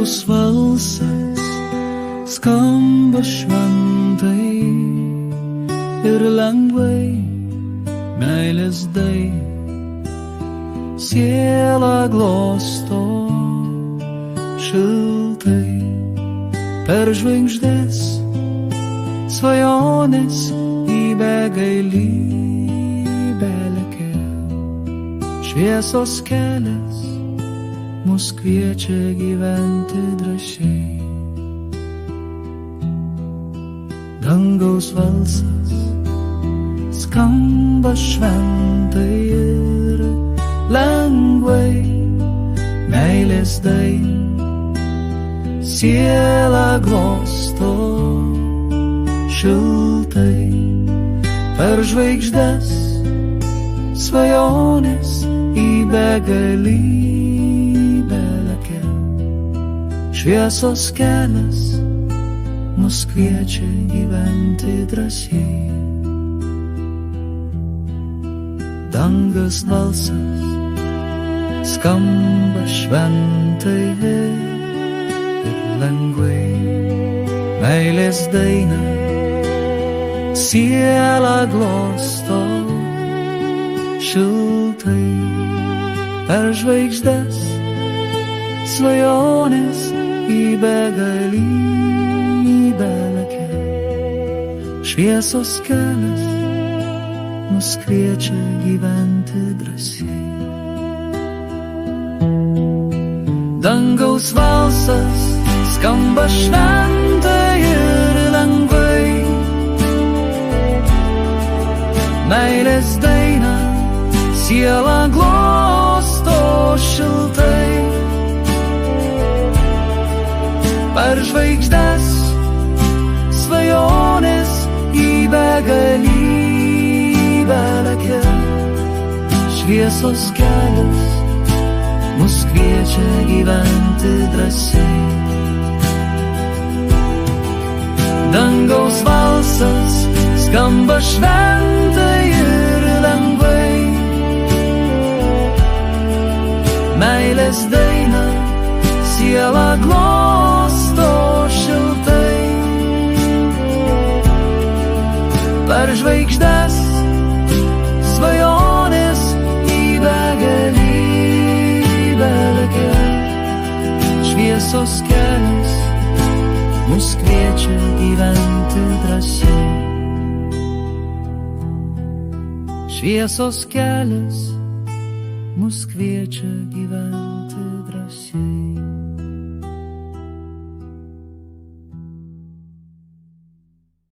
Dangaus balsas skamba šventai ir lengvai, meilės siela glosto šiltai. Per žvaigždės svajonės į begalybę lekia. Šviesos kelias mus kviečia gyventi drąsiai. Dangaus balsas skamba šventai ir lengvai, meilės siela glosto šiltai. Per žvaigždės svajonės į begalybę lekia. Šviesos kelias mus kviečia gyventi drąsiai. Dangaus balsas skamba šventai ir lengvai, meilės daina siela glosto šiltai. Per žvaigždės svajonės į begalybę lekia. Šviesos kelias mus kviečia gyventi drąsiai. Dangaus balsas skamba šventai ir lengvai, meilės daina siela glosto šiltai. Per žvaigždės svajonės į begalybę lekia. Šviesos kelias mus kviečia gyventi drąsiai. Dangaus balsas skamba šventai ir lengvai, meilės daina siela glosto šiltai. Per žvaigždės svajonės į begalybę lekia. Šviesos kelias mus kviečia gyventi drąsiai. Šviesos kelias mus kviečia gyventi drąsiai.